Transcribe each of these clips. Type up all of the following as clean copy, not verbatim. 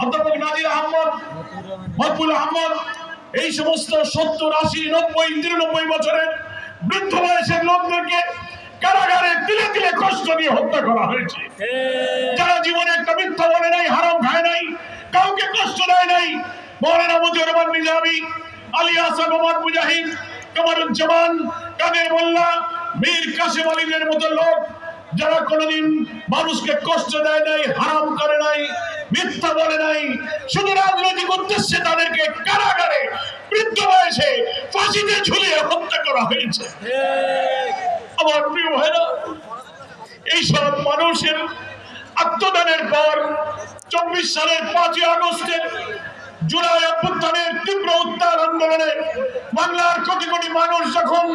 অধ্যাপক নাজির আহমদ, মকবুল আহমদ, এই সমস্ত 70, 80, 90, 93 বছরের বৃদ্ধ বয়সের লোকদেরকে কারাগারে তিলে তিলে কষ্ট দিয়ে হত্যা করা হয়েছে। যারা জীবনে একটা মিথ্যা বলে নাই, হারাম খায় নাই, কাউকে কষ্ট দেয় নাই। মৌলানা মতিউর রহমান নিজামী, আলী হাসান মোহাম্মদ মুজাহিদ, কামারুজ্জামান, কাদের মোল্লা, মীর কাসেম আলীদের মতো লোক যারা কোনোদিন মানুষকে কষ্ট দেয় নাই, হারাম করে নাই, মিথ্যা বলে নাই, শুধু রাজনৈতিক উদ্দেশ্যে তাদেরকে কারাগারে বৃদ্ধ বয়সে ফাঁসিতে ঝুলিয়ে হত্যা করা হয়েছে। আমার প্রিয় ভাইরা, এইসব মানুষের আত্মদানের পর 24 সালের 5 আগস্টের জুলাই অভ্যুত্থানের তীব্র উত্তাল আন্দোলনে বাংলার কোটি কোটি মানুষ যখন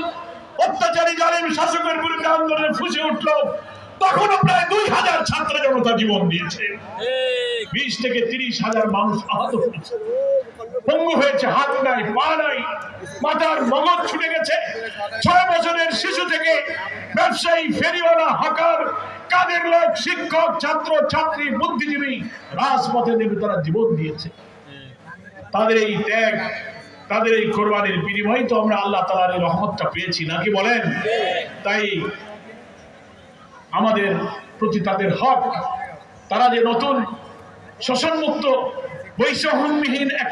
অত্যাচারী জালিম শাসকের বিরুদ্ধে আন্দোলনে ফুঁসে উঠল, তখনও প্রায় 2000 ছাত্র জনতা জীবন দিয়েছে। 20 থেকে 30 হাজার মানুষ আহত হয়েছে, পঙ্গু হয়েছে, হাত নাই, পা নাই, মাথার মগজ ছুটে গেছে। 6 বছরের শিশু থেকে ব্যবসায়ী, ফেরিওয়ালা, হকার, কাদের লোক, শিক্ষক, ছাত্র ছাত্রী, বুদ্ধিজীবী রাজপথে নেমে তারা জীবন দিয়েছে। তাদের এই ত্যাগ, তাদের এই কোরবানির বিনিময়ে তো আমরা আল্লাহ তাআলার এই রহমতটা পেয়েছি, নাকি বলেন? তাই আমাদের প্রতি তাদের হক, তারা যে নতুন শোষণমুক্ত বৈষম্যহীন